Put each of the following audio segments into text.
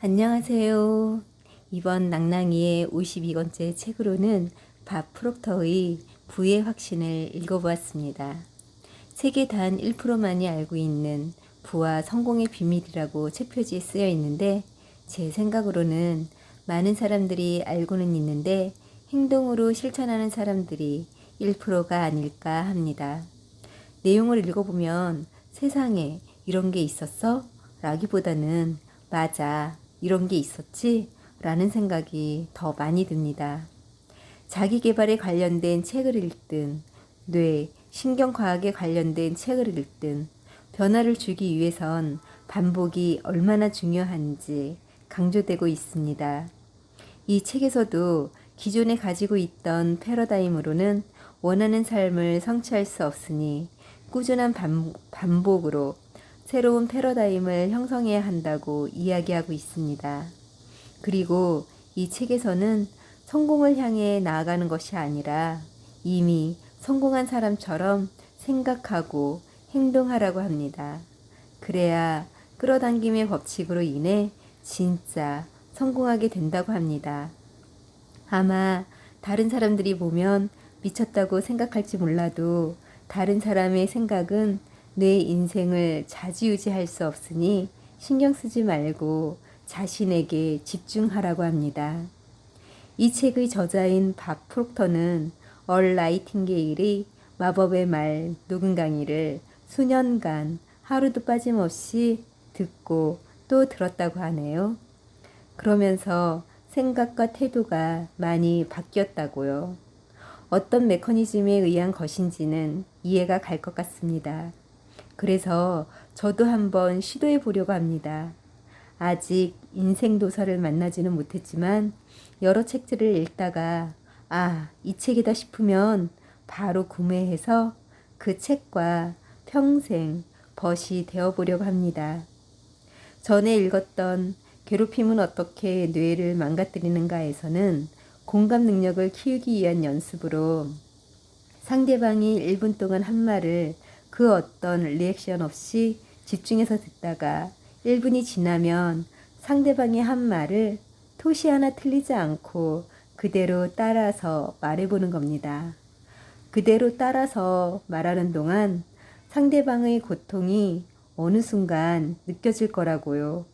안녕하세요. 이번 낭낭이의 52권째 책으로는 밥 프록터의 부의 확신을 읽어보았습니다. 세계 단 1%만이 알고 있는 부와 성공의 비밀이라고 책 표지에 쓰여 있는데 제 생각으로는 많은 사람들이 알고는 있는데 행동으로 실천하는 사람들이 1%가 아닐까 합니다. 내용을 읽어보면 세상에 이런 게 있었어? 라기보다는 맞아, 이런 게 있었지? 라는 생각이 더 많이 듭니다. 자기 개발에 관련된 책을 읽든, 뇌, 신경과학에 관련된 책을 읽든, 변화를 주기 위해선 반복이 얼마나 중요한지 강조되고 있습니다. 이 책에서도 기존에 가지고 있던 패러다임으로는 원하는 삶을 성취할 수 없으니 꾸준한 반복으로 새로운 패러다임을 형성해야 한다고 이야기하고 있습니다. 그리고 이 책에서는 성공을 향해 나아가는 것이 아니라 이미 성공한 사람처럼 생각하고 행동하라고 합니다. 그래야 끌어당김의 법칙으로 인해 진짜 성공하게 된다고 합니다. 아마 다른 사람들이 보면 미쳤다고 생각할지 몰라도 다른 사람의 생각은 내 인생을 좌지우지할 수 없으니 신경 쓰지 말고 자신에게 집중하라고 합니다. 이 책의 저자인 밥 프록터는 얼 나이팅게일의 마법의 말 녹음 강의를 수년간 하루도 빠짐없이 듣고 또 들었다고 하네요. 그러면서 생각과 태도가 많이 바뀌었다고요. 어떤 메커니즘에 의한 것인지는 이해가 갈 것 같습니다. 그래서 저도 한번 시도해 보려고 합니다. 아직 인생 도서를 만나지는 못했지만 여러 책들을 읽다가 이 책이다 싶으면 바로 구매해서 그 책과 평생 벗이 되어보려고 합니다. 전에 읽었던 괴롭힘은 어떻게 뇌를 망가뜨리는가에서는 공감 능력을 키우기 위한 연습으로 상대방이 1분 동안 한 말을 그 어떤 리액션 없이 집중해서 듣다가 1분이 지나면 상대방의 한 말을 토시 하나 틀리지 않고 그대로 따라서 말해보는 겁니다. 그대로 따라서 말하는 동안 상대방의 고통이 어느 순간 느껴질 거라고요.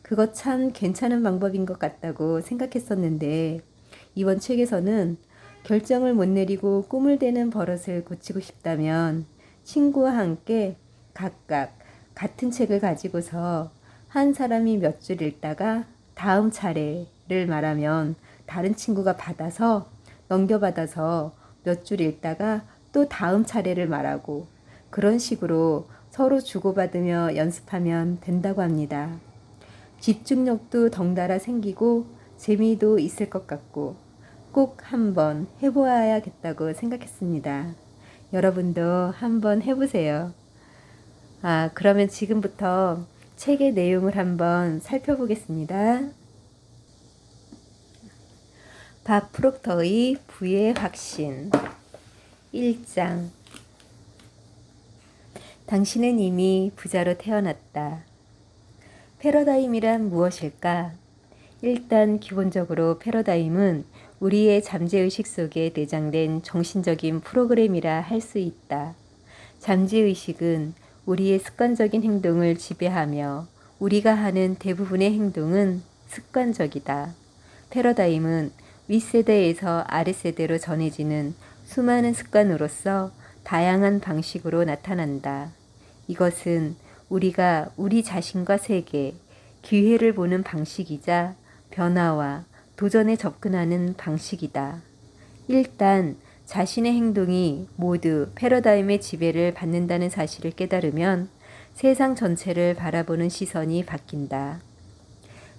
그거 참 괜찮은 방법인 것 같다고 생각했었는데 이번 책에서는 결정을 못 내리고 꿈을 대는 버릇을 고치고 싶다면 친구와 함께 각각 같은 책을 가지고서 한 사람이 몇 줄 읽다가 다음 차례를 말하면 다른 친구가 넘겨받아서 몇 줄 읽다가 또 다음 차례를 말하고 그런 식으로 서로 주고받으며 연습하면 된다고 합니다. 집중력도 덩달아 생기고 재미도 있을 것 같고 꼭 한번 해보아야겠다고 생각했습니다. 여러분도 한번 해보세요. 그러면 지금부터 책의 내용을 한번 살펴보겠습니다. 밥 프록터의 부의 확신 1장 당신은 이미 부자로 태어났다. 패러다임이란 무엇일까? 일단 기본적으로 패러다임은 우리의 잠재의식 속에 내장된 정신적인 프로그램이라 할 수 있다. 잠재의식은 우리의 습관적인 행동을 지배하며 우리가 하는 대부분의 행동은 습관적이다. 패러다임은 윗세대에서 아랫세대로 전해지는 수많은 습관으로서 다양한 방식으로 나타난다. 이것은 우리가 우리 자신과 세계, 기회를 보는 방식이자 변화와 도전에 접근하는 방식이다. 일단 자신의 행동이 모두 패러다임의 지배를 받는다는 사실을 깨달으면 세상 전체를 바라보는 시선이 바뀐다.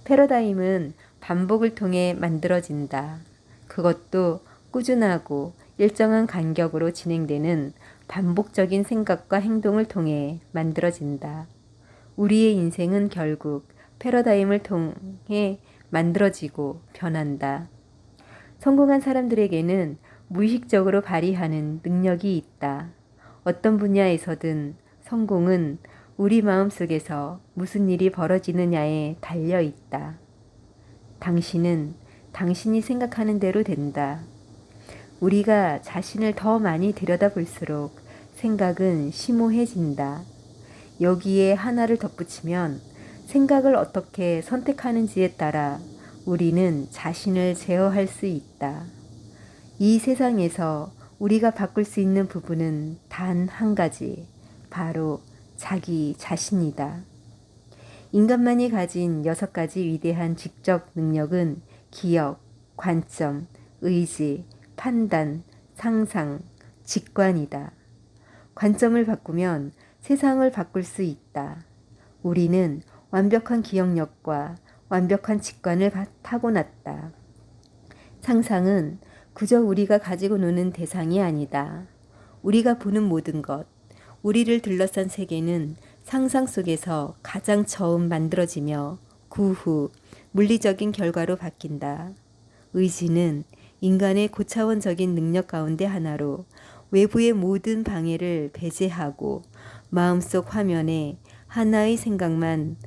패러다임은 반복을 통해 만들어진다. 그것도 꾸준하고 일정한 간격으로 진행되는 반복적인 생각과 행동을 통해 만들어진다. 우리의 인생은 결국 패러다임을 통해 만들어지고 변한다. 성공한 사람들에게는 무의식적으로 발휘하는 능력이 있다. 어떤 분야에서든 성공은 우리 마음속에서 무슨 일이 벌어지느냐에 달려 있다. 당신은 당신이 생각하는 대로 된다. 우리가 자신을 더 많이 들여다볼수록 생각은 심오해진다. 여기에 하나를 덧붙이면 생각을 어떻게 선택하는지에 따라 우리는 자신을 제어할 수 있다. 이 세상에서 우리가 바꿀 수 있는 부분은 단 한 가지, 바로 자기 자신이다. 인간만이 가진 6가지 위대한 지적 능력은 기억, 관점, 의지, 판단, 상상, 직관이다. 관점을 바꾸면 세상을 바꿀 수 있다. 우리는 완벽한 기억력과 완벽한 직관을 타고났다. 상상은 그저 우리가 가지고 노는 대상이 아니다. 우리가 보는 모든 것, 우리를 둘러싼 세계는 상상 속에서 가장 처음 만들어지며 그 후 물리적인 결과로 바뀐다. 의지는 인간의 고차원적인 능력 가운데 하나로 외부의 모든 방해를 배제하고 마음속 화면에 하나의 생각만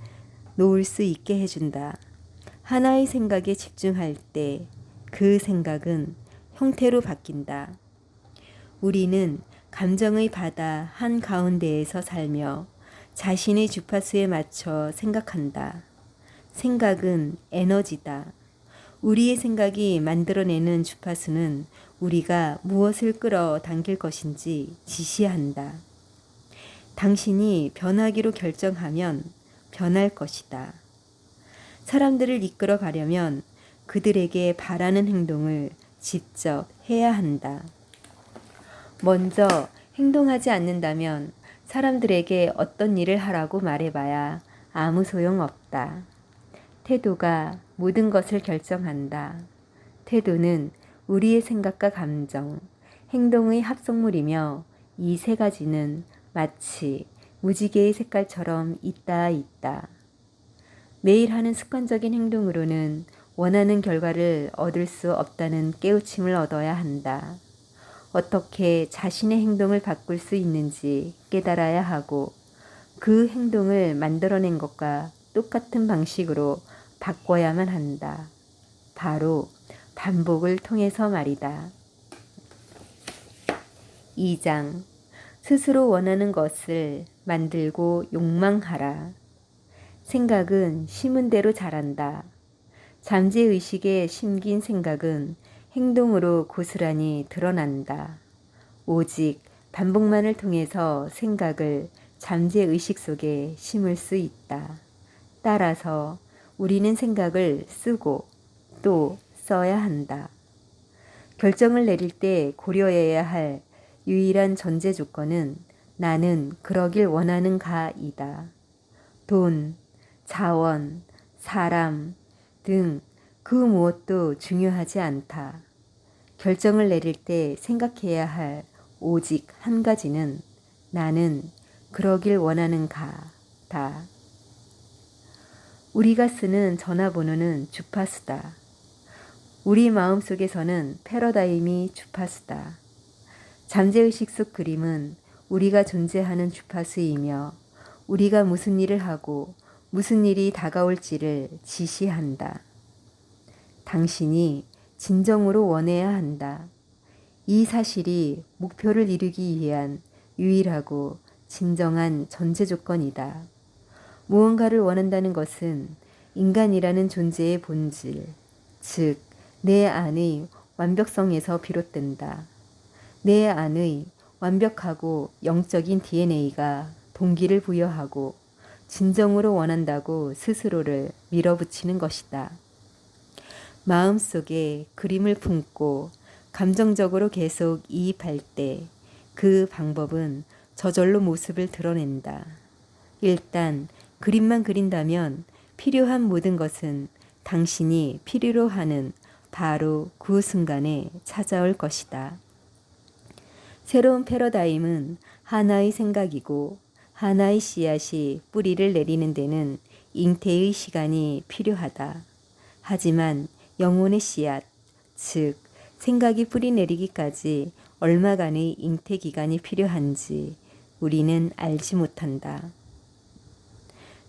놓을 수 있게 해준다. 하나의 생각에 집중할 때 그 생각은 형태로 바뀐다. 우리는 감정의 바다 한가운데에서 살며 자신의 주파수에 맞춰 생각한다. 생각은 에너지다. 우리의 생각이 만들어내는 주파수는 우리가 무엇을 끌어당길 것인지 지시한다. 당신이 변하기로 결정하면 변할 것이다. 사람들을 이끌어 가려면 그들에게 바라는 행동을 직접 해야 한다. 먼저 행동하지 않는다면 사람들에게 어떤 일을 하라고 말해봐야 아무 소용 없다. 태도가 모든 것을 결정한다. 태도는 우리의 생각과 감정, 행동의 합성물이며 이 3가지는 마치 무지개의 색깔처럼 있다. 매일 하는 습관적인 행동으로는 원하는 결과를 얻을 수 없다는 깨우침을 얻어야 한다. 어떻게 자신의 행동을 바꿀 수 있는지 깨달아야 하고 그 행동을 만들어낸 것과 똑같은 방식으로 바꿔야만 한다. 바로 반복을 통해서 말이다. 2장 스스로 원하는 것을 만들고 욕망하라. 생각은 심은 대로 자란다. 잠재의식에 심긴 생각은 행동으로 고스란히 드러난다. 오직 반복만을 통해서 생각을 잠재의식 속에 심을 수 있다. 따라서 우리는 생각을 쓰고 또 써야 한다. 결정을 내릴 때 고려해야 할 유일한 전제 조건은 나는 그러길 원하는가이다. 돈, 자원, 사람 등 그 무엇도 중요하지 않다. 결정을 내릴 때 생각해야 할 오직 한 가지는 나는 그러길 원하는가다. 우리가 쓰는 전화번호는 주파수다. 우리 마음속에서는 패러다임이 주파수다. 잠재의식 속 그림은 우리가 존재하는 주파수이며 우리가 무슨 일을 하고 무슨 일이 다가올지를 지시한다. 당신이 진정으로 원해야 한다. 이 사실이 목표를 이루기 위한 유일하고 진정한 전제 조건이다. 무언가를 원한다는 것은 인간이라는 존재의 본질, 즉 내 안의 완벽성에서 비롯된다. 내 안의 완벽하고 영적인 DNA가 동기를 부여하고 진정으로 원한다고 스스로를 밀어붙이는 것이다. 마음속에 그림을 품고 감정적으로 계속 이입할 때 그 방법은 저절로 모습을 드러낸다. 일단 그림만 그린다면 필요한 모든 것은 당신이 필요로 하는 바로 그 순간에 찾아올 것이다. 새로운 패러다임은 하나의 생각이고 하나의 씨앗이 뿌리를 내리는 데는 잉태의 시간이 필요하다. 하지만 영혼의 씨앗, 즉 생각이 뿌리 내리기까지 얼마간의 잉태 기간이 필요한지 우리는 알지 못한다.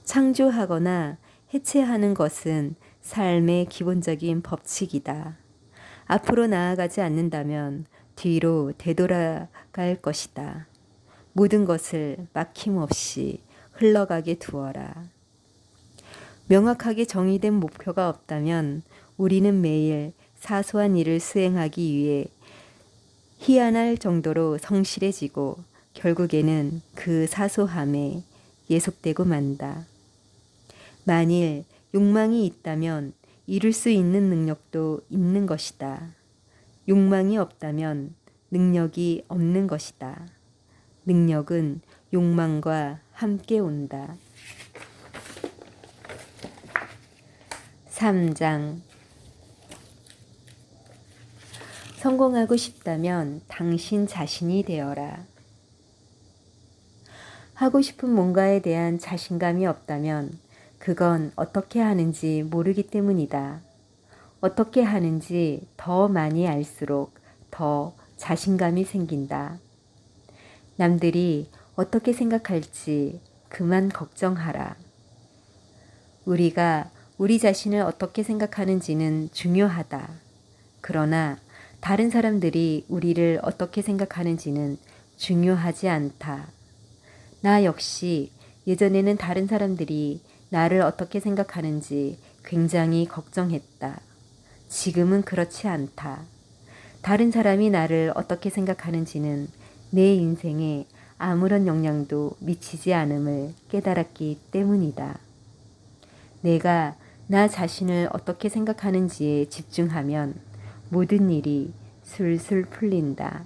창조하거나 해체하는 것은 삶의 기본적인 법칙이다. 앞으로 나아가지 않는다면 뒤로 되돌아갈 것이다. 모든 것을 막힘없이 흘러가게 두어라. 명확하게 정의된 목표가 없다면 우리는 매일 사소한 일을 수행하기 위해 희한할 정도로 성실해지고 결국에는 그 사소함에 예속되고 만다. 만일 욕망이 있다면 이룰 수 있는 능력도 있는 것이다. 욕망이 없다면 능력이 없는 것이다. 능력은 욕망과 함께 온다. 3장. 성공하고 싶다면 당신 자신이 되어라. 하고 싶은 뭔가에 대한 자신감이 없다면 그건 어떻게 하는지 모르기 때문이다. 어떻게 하는지 더 많이 알수록 더 자신감이 생긴다. 남들이 어떻게 생각할지 그만 걱정하라. 우리가 우리 자신을 어떻게 생각하는지는 중요하다. 그러나 다른 사람들이 우리를 어떻게 생각하는지는 중요하지 않다. 나 역시 예전에는 다른 사람들이 나를 어떻게 생각하는지 굉장히 걱정했다. 지금은 그렇지 않다. 다른 사람이 나를 어떻게 생각하는지는 내 인생에 아무런 영향도 미치지 않음을 깨달았기 때문이다. 내가 나 자신을 어떻게 생각하는지에 집중하면 모든 일이 술술 풀린다.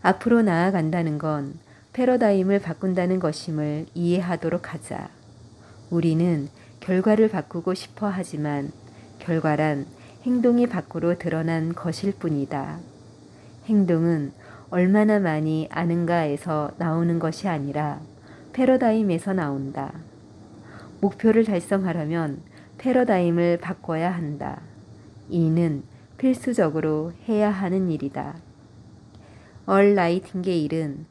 앞으로 나아간다는 건 패러다임을 바꾼다는 것임을 이해하도록 하자. 우리는 결과를 바꾸고 싶어 하지만 결과란 행동이 밖으로 드러난 것일 뿐이다. 행동은 얼마나 많이 아는가에서 나오는 것이 아니라 패러다임에서 나온다. 목표를 달성하려면 패러다임을 바꿔야 한다. 이는 필수적으로 해야 하는 일이다. 나이팅게일은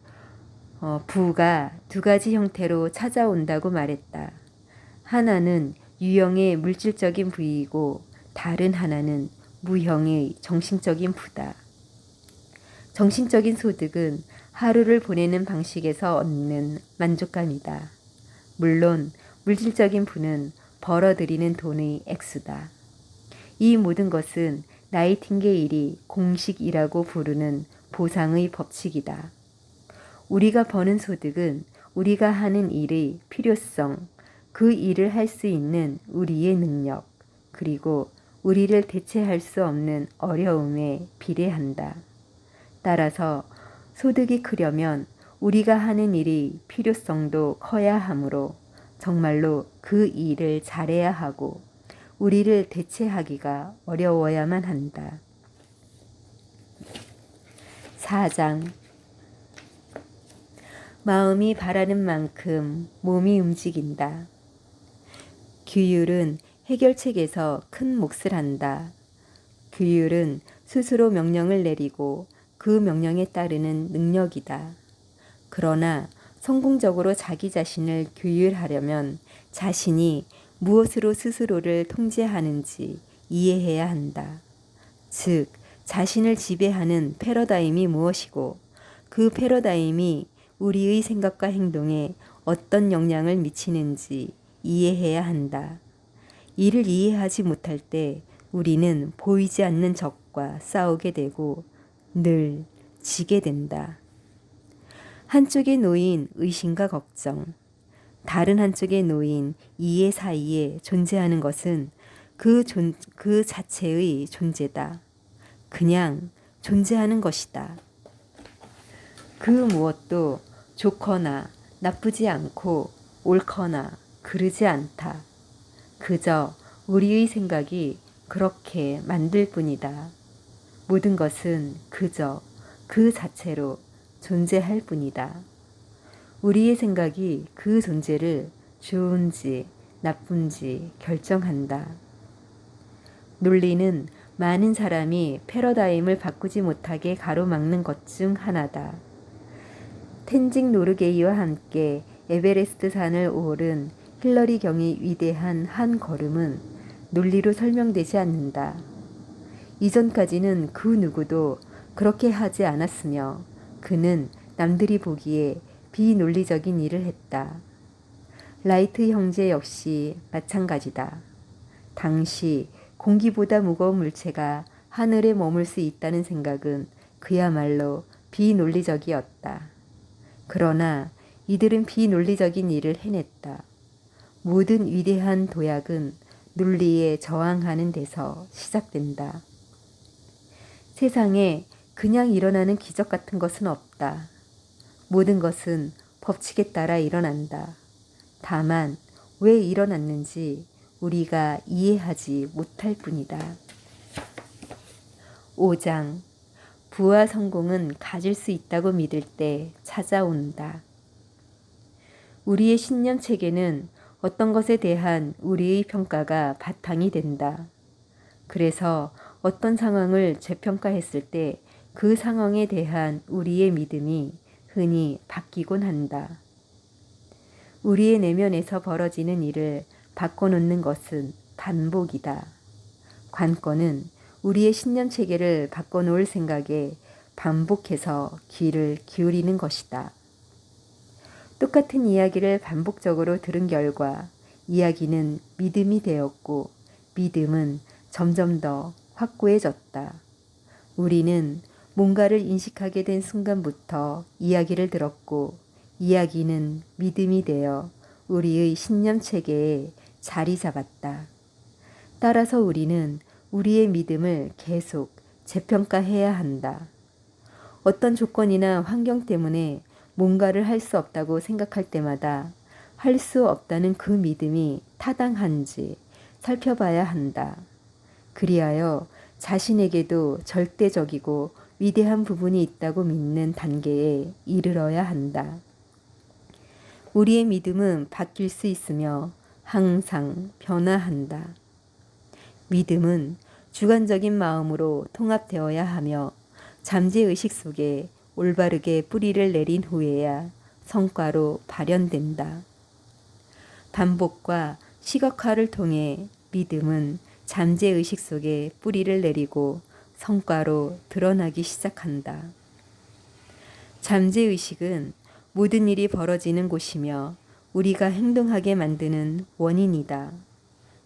부가 두 가지 형태로 찾아온다고 말했다. 하나는 유형의 물질적인 부이고 다른 하나는 무형의 정신적인 부다. 정신적인 소득은 하루를 보내는 방식에서 얻는 만족감이다. 물론 물질적인 부는 벌어들이는 돈의 액수다. 이 모든 것은 나이팅게일이 공식이라고 부르는 보상의 법칙이다. 우리가 버는 소득은 우리가 하는 일의 필요성, 그 일을 할 수 있는 우리의 능력, 그리고 우리를 대체할 수 없는 어려움에 비례한다. 따라서 소득이 크려면 우리가 하는 일의 필요성도 커야 하므로 정말로 그 일을 잘해야 하고 우리를 대체하기가 어려워야만 한다. 4장. 마음이 바라는 만큼 몸이 움직인다. 규율은 해결책에서 큰 몫을 한다. 규율은 스스로 명령을 내리고 그 명령에 따르는 능력이다. 그러나 성공적으로 자기 자신을 규율하려면 자신이 무엇으로 스스로를 통제하는지 이해해야 한다. 즉, 자신을 지배하는 패러다임이 무엇이고 그 패러다임이 우리의 생각과 행동에 어떤 영향을 미치는지 이해해야 한다. 이를 이해하지 못할 때 우리는 보이지 않는 적과 싸우게 되고 늘 지게 된다. 한쪽에 놓인 의심과 걱정, 다른 한쪽에 놓인 이해 사이에 존재하는 것은 그 자체의 존재다. 그냥 존재하는 것이다. 그 무엇도 좋거나 나쁘지 않고 옳거나 그르지 않다. 그저 우리의 생각이 그렇게 만들 뿐이다. 모든 것은 그저 그 자체로 존재할 뿐이다. 우리의 생각이 그 존재를 좋은지 나쁜지 결정한다. 논리는 많은 사람이 패러다임을 바꾸지 못하게 가로막는 것 중 하나다. 텐징 노르게이와 함께 에베레스트 산을 오른 힐러리 경의 위대한 한 걸음은 논리로 설명되지 않는다. 이전까지는 그 누구도 그렇게 하지 않았으며 그는 남들이 보기에 비논리적인 일을 했다. 라이트 형제 역시 마찬가지다. 당시 공기보다 무거운 물체가 하늘에 머물 수 있다는 생각은 그야말로 비논리적이었다. 그러나 이들은 비논리적인 일을 해냈다. 모든 위대한 도약은 논리에 저항하는 데서 시작된다. 세상에 그냥 일어나는 기적 같은 것은 없다. 모든 것은 법칙에 따라 일어난다. 다만 왜 일어났는지 우리가 이해하지 못할 뿐이다. 5장. 부와 성공은 가질 수 있다고 믿을 때 찾아온다. 우리의 신념 체계는 어떤 것에 대한 우리의 평가가 바탕이 된다. 그래서 어떤 상황을 재평가했을 때 그 상황에 대한 우리의 믿음이 흔히 바뀌곤 한다. 우리의 내면에서 벌어지는 일을 바꿔놓는 것은 반복이다. 관건은 우리의 신념 체계를 바꿔놓을 생각에 반복해서 귀를 기울이는 것이다. 똑같은 이야기를 반복적으로 들은 결과 이야기는 믿음이 되었고 믿음은 점점 더 확고해졌다. 우리는 뭔가를 인식하게 된 순간부터 이야기를 들었고 이야기는 믿음이 되어 우리의 신념 체계에 자리 잡았다. 따라서 우리는 우리의 믿음을 계속 재평가해야 한다. 어떤 조건이나 환경 때문에 뭔가를 할 수 없다고 생각할 때마다 할 수 없다는 그 믿음이 타당한지 살펴봐야 한다. 그리하여 자신에게도 절대적이고 위대한 부분이 있다고 믿는 단계에 이르러야 한다. 우리의 믿음은 바뀔 수 있으며 항상 변화한다. 믿음은 주관적인 마음으로 통합되어야 하며 잠재의식 속에 올바르게 뿌리를 내린 후에야 성과로 발현된다. 반복과 시각화를 통해 믿음은 잠재의식 속에 뿌리를 내리고 성과로 드러나기 시작한다. 잠재의식은 모든 일이 벌어지는 곳이며 우리가 행동하게 만드는 원인이다.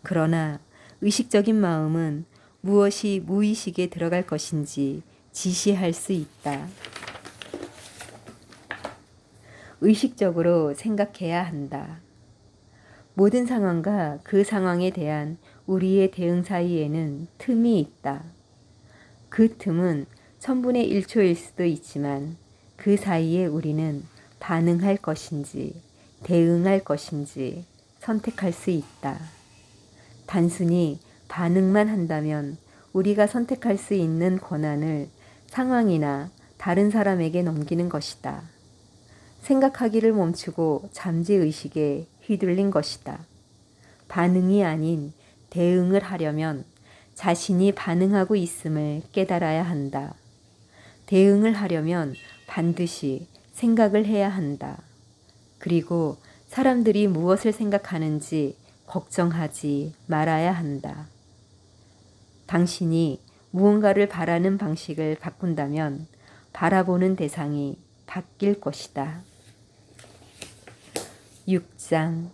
그러나 의식적인 마음은 무엇이 무의식에 들어갈 것인지 지시할 수 있다. 의식적으로 생각해야 한다. 모든 상황과 그 상황에 대한 우리의 대응 사이에는 틈이 있다. 그 틈은 1000분의 1초일 수도 있지만 그 사이에 우리는 반응할 것인지 대응할 것인지 선택할 수 있다. 단순히 반응만 한다면 우리가 선택할 수 있는 권한을 상황이나 다른 사람에게 넘기는 것이다. 생각하기를 멈추고 잠재의식에 휘둘린 것이다. 반응이 아닌 대응을 하려면 자신이 반응하고 있음을 깨달아야 한다. 대응을 하려면 반드시 생각을 해야 한다. 그리고 사람들이 무엇을 생각하는지 걱정하지 말아야 한다. 당신이 무언가를 바라는 방식을 바꾼다면 바라보는 대상이 바뀔 것이다. 6장.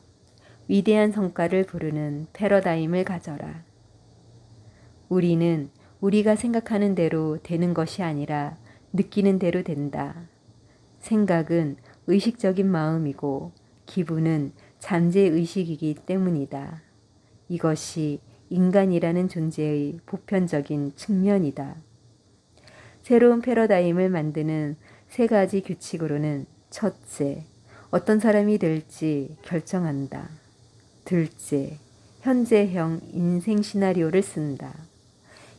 위대한 성과를 부르는 패러다임을 가져라. 우리는 우리가 생각하는 대로 되는 것이 아니라 느끼는 대로 된다. 생각은 의식적인 마음이고 기분은 잠재의식이기 때문이다. 이것이 인간이라는 존재의 보편적인 측면이다. 새로운 패러다임을 만드는 3가지 규칙으로는 첫째, 어떤 사람이 될지 결정한다. 둘째, 현재형 인생 시나리오를 쓴다.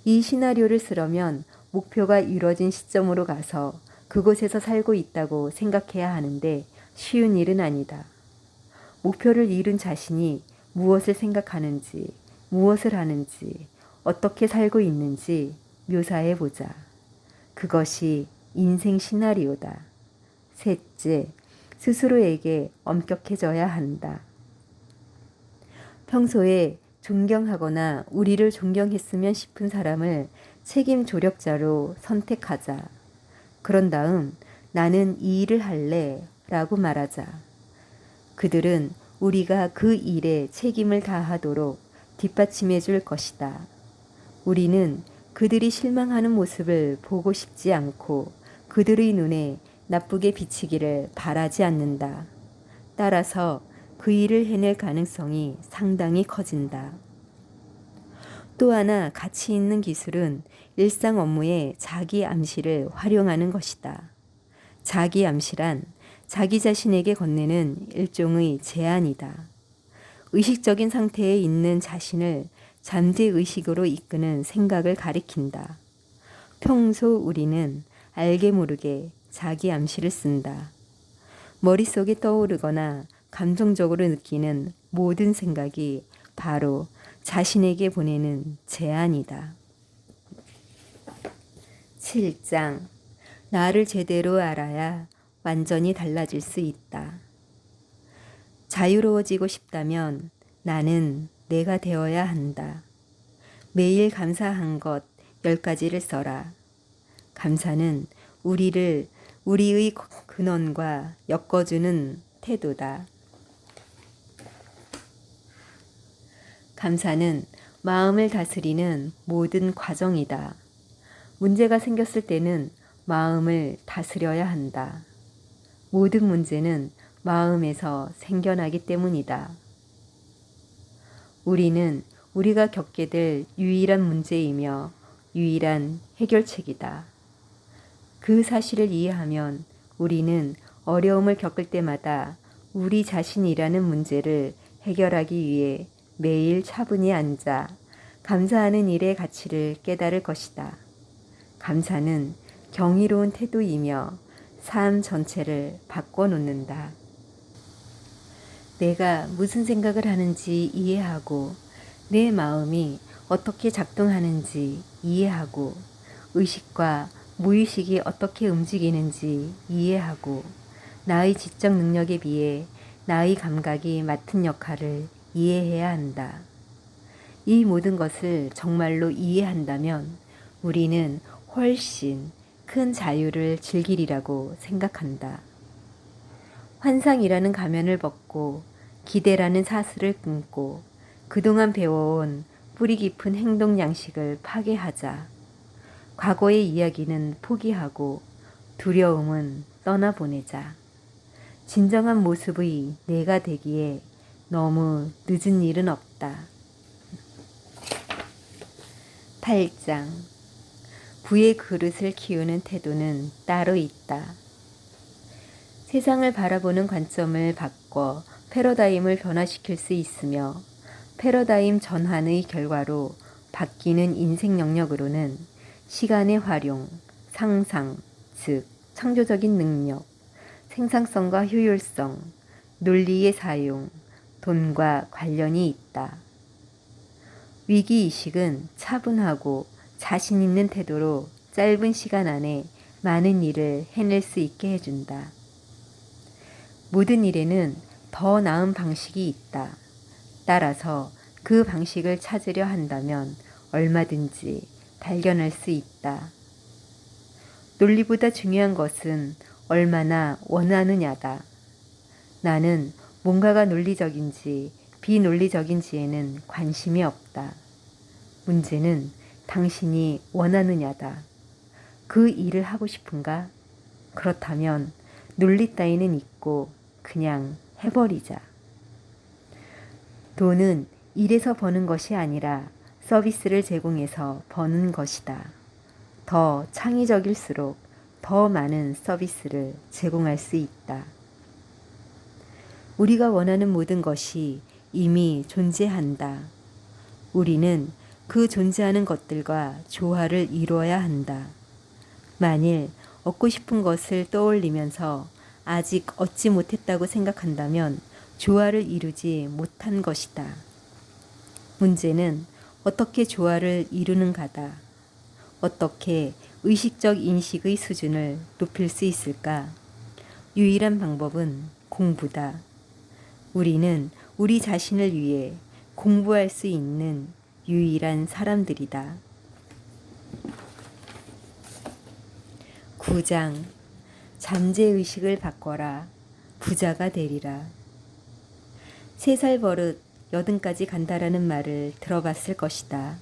이 시나리오를 쓰려면 목표가 이루어진 시점으로 가서 그곳에서 살고 있다고 생각해야 하는데 쉬운 일은 아니다. 목표를 이룬 자신이 무엇을 생각하는지, 무엇을 하는지, 어떻게 살고 있는지 묘사해 보자. 그것이 인생 시나리오다. 셋째, 스스로에게 엄격해져야 한다. 평소에 존경하거나 우리를 존경했으면 싶은 사람을 책임 조력자로 선택하자. 그런 다음 나는 이 일을 할래 라고 말하자. 그들은 우리가 그 일에 책임을 다하도록 뒷받침해 줄 것이다. 우리는 그들이 실망하는 모습을 보고 싶지 않고 그들의 눈에 나쁘게 비치기를 바라지 않는다. 따라서 그 일을 해낼 가능성이 상당히 커진다. 또 하나 가치 있는 기술은 일상 업무에 자기 암시를 활용하는 것이다. 자기 암시란 자기 자신에게 건네는 일종의 제안이다. 의식적인 상태에 있는 자신을 잠재의식으로 이끄는 생각을 가리킨다. 평소 우리는 알게 모르게 자기 암시를 쓴다. 머릿속에 떠오르거나 감정적으로 느끼는 모든 생각이 바로 자신에게 보내는 제안이다. 7장. 나를 제대로 알아야 완전히 달라질 수 있다. 자유로워지고 싶다면 나는 내가 되어야 한다. 매일 감사한 것 10가지를 써라. 감사는 우리의 근원과 엮어주는 태도다. 감사는 마음을 다스리는 모든 과정이다. 문제가 생겼을 때는 마음을 다스려야 한다. 모든 문제는 마음에서 생겨나기 때문이다. 우리는 우리가 겪게 될 유일한 문제이며 유일한 해결책이다. 그 사실을 이해하면 우리는 어려움을 겪을 때마다 우리 자신이라는 문제를 해결하기 위해 매일 차분히 앉아 감사하는 일의 가치를 깨달을 것이다. 감사는 경이로운 태도이며 삶 전체를 바꿔놓는다. 내가 무슨 생각을 하는지 이해하고 내 마음이 어떻게 작동하는지 이해하고 의식과 무의식이 어떻게 움직이는지 이해하고 나의 지적 능력에 비해 나의 감각이 맡은 역할을 이해해야 한다. 이 모든 것을 정말로 이해한다면 우리는 훨씬 큰 자유를 즐기리라고 생각한다. 환상이라는 가면을 벗고 기대라는 사슬을 끊고 그동안 배워온 뿌리 깊은 행동 양식을 파괴하자. 과거의 이야기는 포기하고 두려움은 떠나보내자. 진정한 모습의 내가 되기에 너무 늦은 일은 없다. 8장. 부의 그릇을 키우는 태도는 따로 있다. 세상을 바라보는 관점을 바꿔 패러다임을 변화시킬 수 있으며 패러다임 전환의 결과로 바뀌는 인생 영역으로는 시간의 활용, 상상, 즉 창조적인 능력, 생산성과 효율성, 논리의 사용, 돈과 관련이 있다. 위기의식은 차분하고 자신 있는 태도로 짧은 시간 안에 많은 일을 해낼 수 있게 해준다. 모든 일에는 더 나은 방식이 있다. 따라서 그 방식을 찾으려 한다면 얼마든지 발견할 수 있다. 논리보다 중요한 것은 얼마나 원하느냐다. 나는 뭔가가 논리적인지 비논리적인지에는 관심이 없다. 문제는 당신이 원하느냐다. 그 일을 하고 싶은가? 그렇다면 논리 따위는 잊고 그냥 해버리자. 돈은 일에서 버는 것이 아니라 서비스를 제공해서 버는 것이다. 더 창의적일수록 더 많은 서비스를 제공할 수 있다. 우리가 원하는 모든 것이 이미 존재한다. 우리는 그 존재하는 것들과 조화를 이루어야 한다. 만일 얻고 싶은 것을 떠올리면서 아직 얻지 못했다고 생각한다면 조화를 이루지 못한 것이다. 문제는 어떻게 조화를 이루는가다. 어떻게 의식적 인식의 수준을 높일 수 있을까? 유일한 방법은 공부다. 우리는 우리 자신을 위해 공부할 수 있는 유일한 사람들이다. 9장 잠재의식을 바꿔라. 부자가 되리라. 3살 버릇 80까지 간다라는 말을 들어봤을 것이다.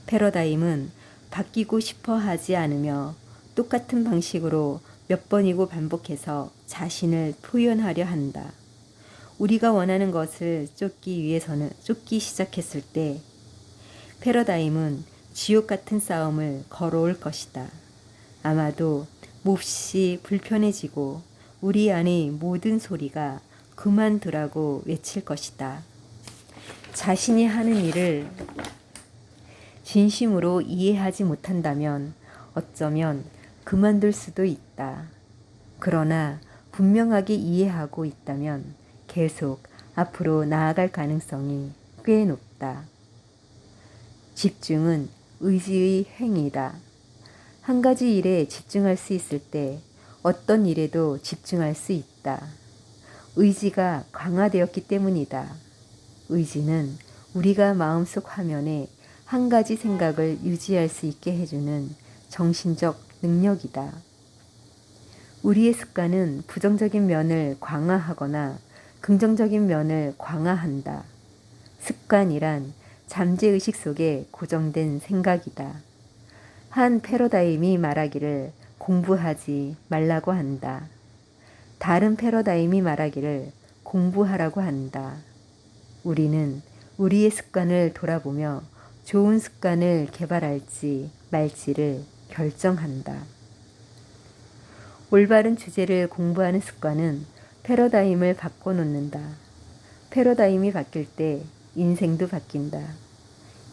패러다임은 바뀌고 싶어 하지 않으며 똑같은 방식으로 몇 번이고 반복해서 자신을 표현하려 한다. 우리가 원하는 것을 쫓기 시작했을 때 패러다임은 지옥 같은 싸움을 걸어올 것이다. 아마도 몹시 불편해지고 우리 안의 모든 소리가 그만두라고 외칠 것이다. 자신이 하는 일을 진심으로 이해하지 못한다면 어쩌면 그만둘 수도 있다. 그러나 분명하게 이해하고 있다면 계속 앞으로 나아갈 가능성이 꽤 높다. 집중은 의지의 행위다. 한 가지 일에 집중할 수 있을 때 어떤 일에도 집중할 수 있다. 의지가 강화되었기 때문이다. 의지는 우리가 마음속 화면에 한 가지 생각을 유지할 수 있게 해주는 정신적 능력이다. 우리의 습관은 부정적인 면을 강화하거나 긍정적인 면을 강화한다. 습관이란 잠재의식 속에 고정된 생각이다. 한 패러다임이 말하기를 공부하지 말라고 한다. 다른 패러다임이 말하기를 공부하라고 한다. 우리는 우리의 습관을 돌아보며 좋은 습관을 개발할지 말지를 결정한다. 올바른 주제를 공부하는 습관은 패러다임을 바꿔놓는다. 패러다임이 바뀔 때 인생도 바뀐다.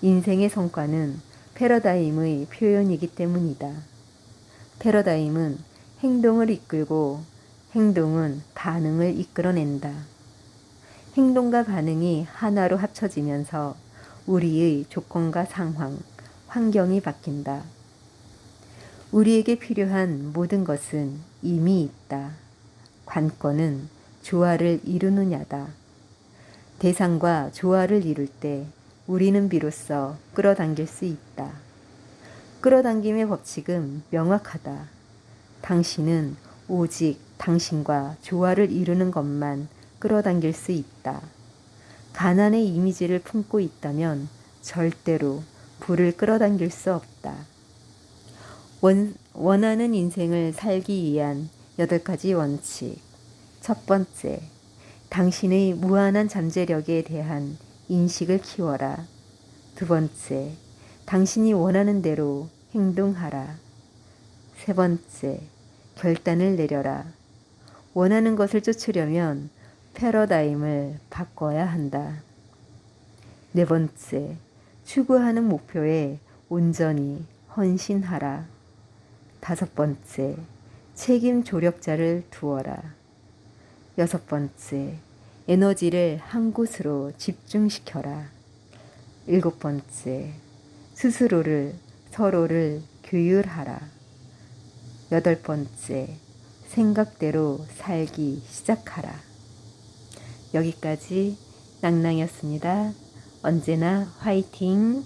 인생의 성과는 패러다임의 표현이기 때문이다. 패러다임은 행동을 이끌고 행동은 반응을 이끌어낸다. 행동과 반응이 하나로 합쳐지면서 우리의 조건과 상황, 환경이 바뀐다. 우리에게 필요한 모든 것은 이미 있다. 관건은 조화를 이루느냐다. 대상과 조화를 이룰 때 우리는 비로소 끌어당길 수 있다. 끌어당김의 법칙은 명확하다. 당신은 오직 당신과 조화를 이루는 것만 끌어당길 수 있다. 가난의 이미지를 품고 있다면 절대로 부를 끌어당길 수 없다. 원하는 인생을 살기 위한 8가지 원칙. 첫 번째, 당신의 무한한 잠재력에 대한 인식을 키워라. 두 번째, 당신이 원하는 대로 행동하라. 세 번째, 결단을 내려라. 원하는 것을 쫓으려면 패러다임을 바꿔야 한다. 네 번째, 추구하는 목표에 온전히 헌신하라. 다섯 번째, 책임 조력자를 두어라. 여섯 번째, 에너지를 한 곳으로 집중시켜라. 일곱 번째, 서로를 규율하라. 여덟 번째, 생각대로 살기 시작하라. 여기까지 낭낭이었습니다. 언제나 화이팅!